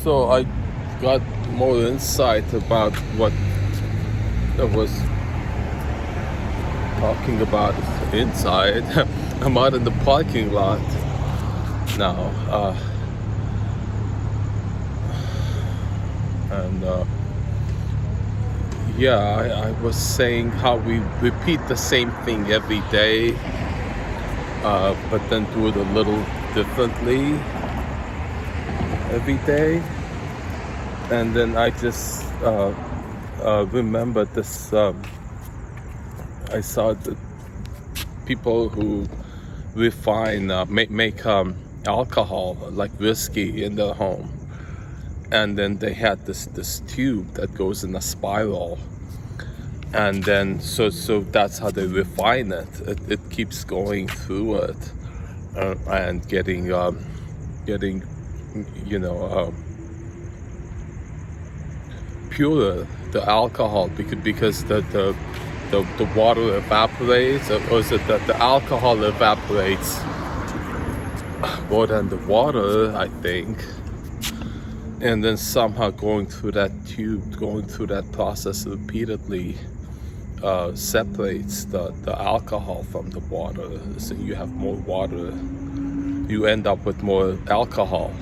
So I got more insight about what I was talking about inside. I'm out in the parking lot now, and I was saying how we repeat the same thing every day, but then do it a little differently every day. And then I just remembered this. I saw the people who refine, make alcohol like whiskey in their home, and then they had this tube that goes in a spiral, and then so that's how they refine it. It keeps going through it, and getting purer the alcohol, because the water evaporates, or is it that the alcohol evaporates more than the water, I think, and then somehow going through that tube, going through that process repeatedly, separates the alcohol from the water. So you have more water, you end up with more alcohol,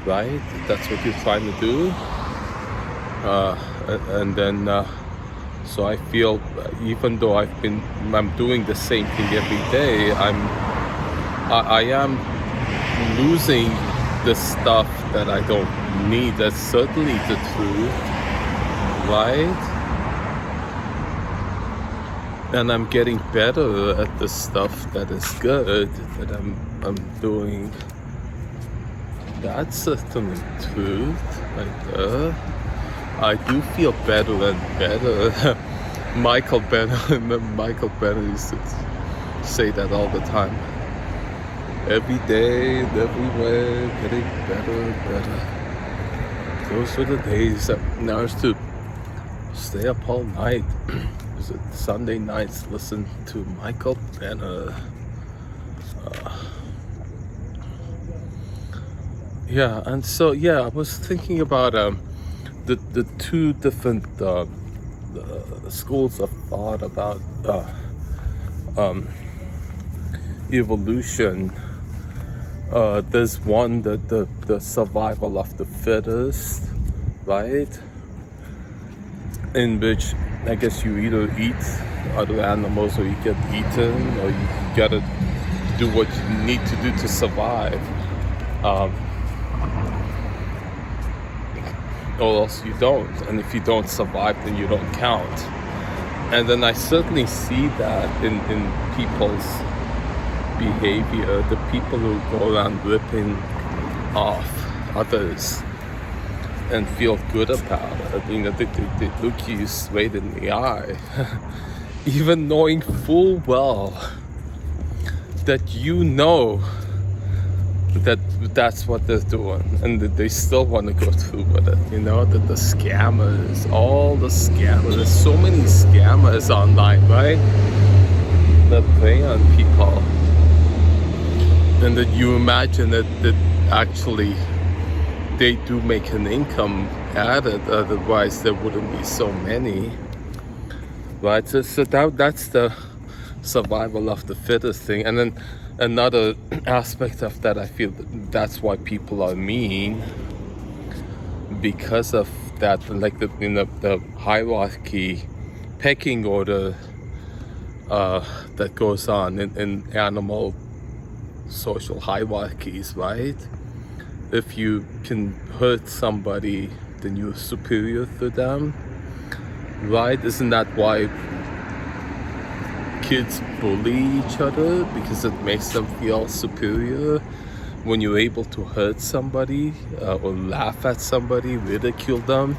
right? That's what you're trying to do. And then so I feel, even though I'm doing the same thing every day, I am losing the stuff that I don't need. That's certainly the truth, right? And I'm getting better at the stuff that is good that I'm doing. That's certainly truth right there. I do feel better and better. Michael Benner used to say that all the time. Every day and everywhere, getting better and better. Those were the days that I used to stay up all night. Was it Sunday nights, listen to Michael Benner. And so I was thinking about the two different schools of thought about evolution. There's one, the survival of the fittest, right? In which I guess you either eat other animals or you get eaten, or you gotta do what you need to do to survive. Or else you don't, and if you don't survive, then you don't count. And then I certainly see that in people's behavior, the people who go around ripping off others and feel good about it. They look you straight in the eye, even knowing full well that that's what they're doing, and that they still want to go through with it. That the scammers, all the scammers, there's so many scammers online, right? That prey on people, and that you imagine that actually they do make an income at it, otherwise there wouldn't be so many, right? So that's the survival of the fittest thing. And then another aspect of that, I feel that's why people are mean, because of that, like the hierarchy, pecking order that goes on in animal social hierarchies, right? If you can hurt somebody, then you're superior to them, right? Isn't that why kids bully each other? Because it makes them feel superior. When you're able to hurt somebody, or laugh at somebody, ridicule them,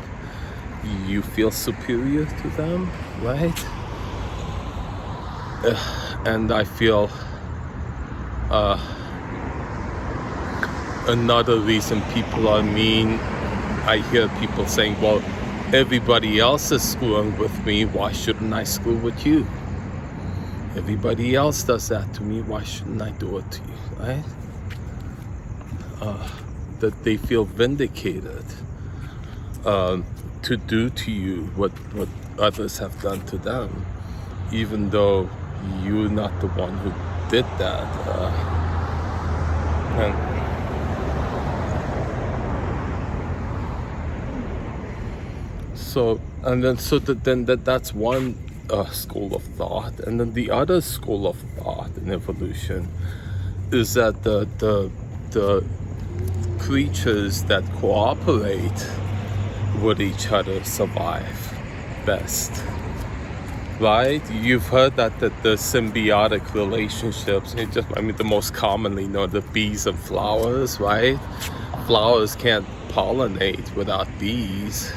you feel superior to them, right? And I feel another reason people are mean, I hear people saying, well, everybody else is screwing with me, why shouldn't I screw with you? Everybody else does that to me, why shouldn't I do it to you, right? that they feel vindicated to do to you what others have done to them, even though you're not the one who did that. That's one school of thought, and then the other school of thought in evolution is that the creatures that cooperate with each other survive best, right? You've heard that the symbiotic relationships, the most commonly known, the bees and flowers, right? Flowers can't pollinate without bees,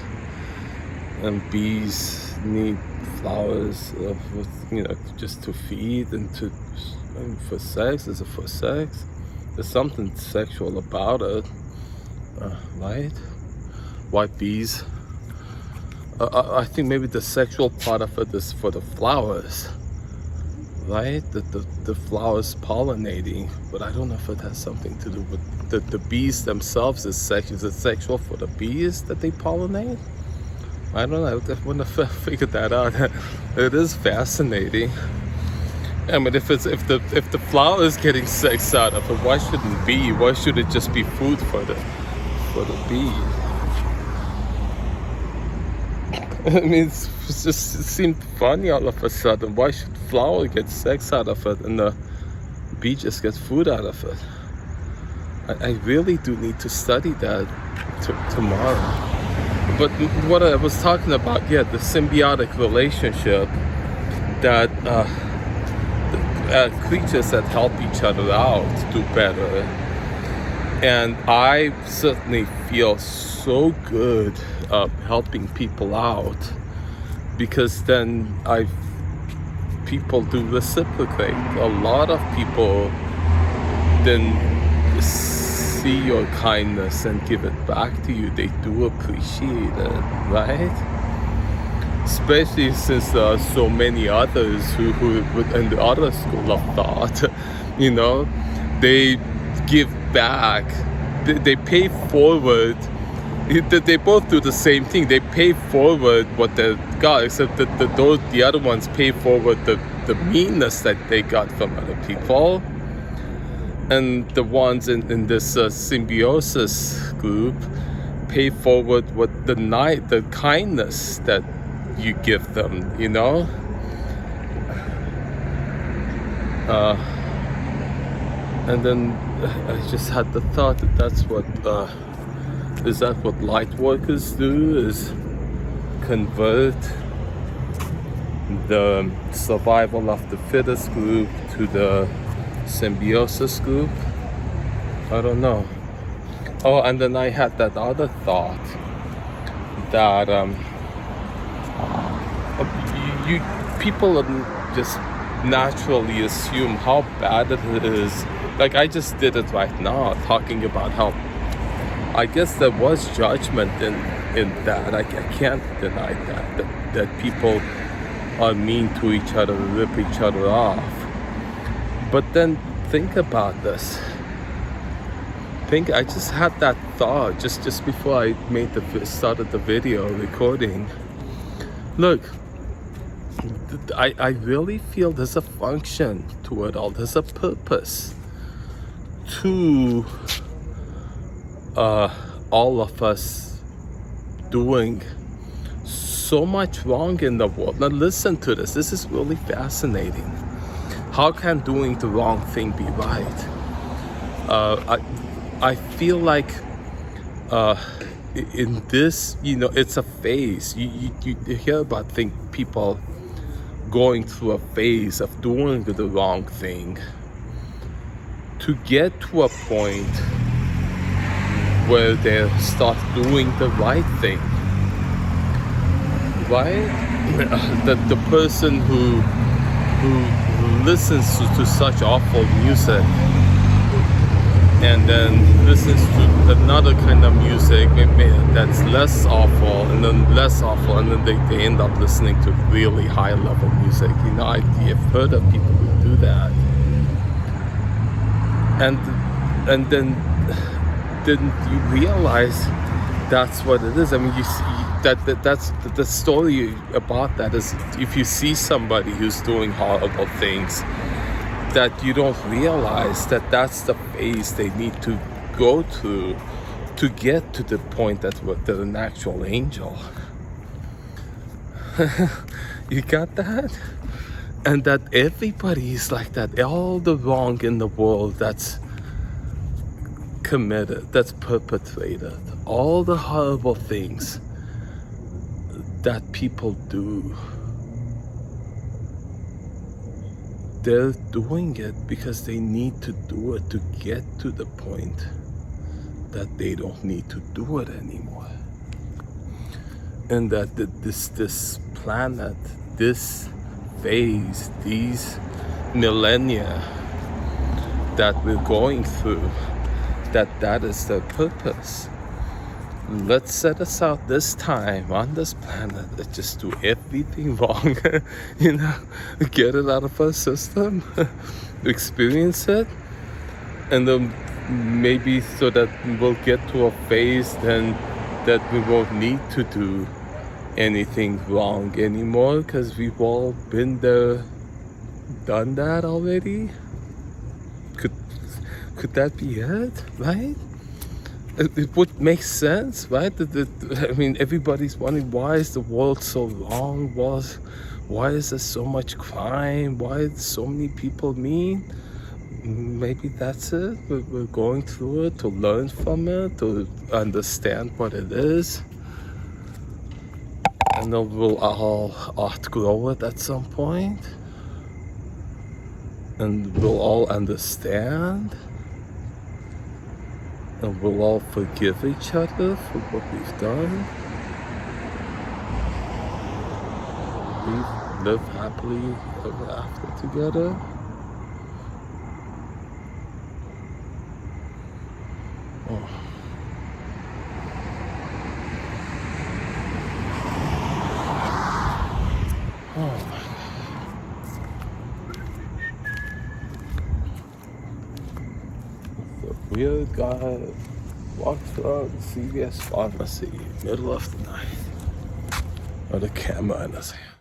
and bees need flowers just to feed and for sex. Is it for sex? There's something sexual about it, right? Why bees? I think maybe the sexual part of it is for the flowers, right? The flowers pollinating, but I don't know if it has something to do with the bees themselves. Is it sexual for the bees that they pollinate? I don't know. I want to figure that out. It is fascinating. I mean, if the flower is getting sex out of it, why shouldn't bee? Why should it just be food for the bee? I mean, it seemed funny all of a sudden. Why should flower get sex out of it and the bee just gets food out of it? I really do need to study that tomorrow. But what I was talking about, the symbiotic relationship that creatures that help each other out do better. And I certainly feel so good helping people out, because then people do reciprocate. A lot of people then see your kindness and give it back to you. They do appreciate it, right? Especially since there are so many others who in the other school of thought, they give back. They pay forward. They both do the same thing. They pay forward what they got, except that the other ones pay forward the meanness that they got from other people. And the ones in this symbiosis group pay forward what the kindness that you give them, and then I just had the thought that that's what is that what light workers do, is convert the survival of the fittest group to the symbiosis group? I don't know. Oh, and then I had that other thought that people just naturally assume how bad it is. Like, I just did it right now, talking about how I guess there was judgment in that. I can't deny that people are mean to each other, rip each other off. But then think about this. I just had that thought just before I started the video recording. Look, I really feel there's a function to it all. There's a purpose to all of us doing so much wrong in the world. Now listen to this. This is really fascinating. How can doing the wrong thing be right? I feel like in this, it's a phase. You hear about people going through a phase of doing the wrong thing to get to a point where they start doing the right thing, right? The person who listens to such awful music and then listens to another kind of music maybe that's less awful, and then less awful, and then they end up listening to really high level music. I've heard of people who do that, and then didn't you realize that's what it is? I mean, you see that's the story about that is if you see somebody who's doing horrible things, that you don't realize that that's the phase they need to go through to get to the point that they're an actual angel. You got that? And that everybody is like that. All the wrong in the world that's committed, that's perpetrated, all the horrible things that people do, they're doing it because they need to do it to get to the point that they don't need to do it anymore. And that this planet, this phase, these millennia that we're going through, that is the purpose. Let's set us out this time on this planet and just do everything wrong, get it out of our system, experience it, and then maybe so that we'll get to a phase then that we won't need to do anything wrong anymore because we've all been there, done that already. Could that be it, right? It would make sense, right? I mean, everybody's wondering, why is the world so wrong? Why is there so much crime? Why are so many people mean? Maybe that's it. We're going through it to learn from it, to understand what it is. And then we'll all outgrow it at some point. And we'll all understand. And we'll all forgive each other for what we've done. We live happily ever after together. Oh. Oh. The weird guy walks around the CVS pharmacy middle of the night with a camera in his hand.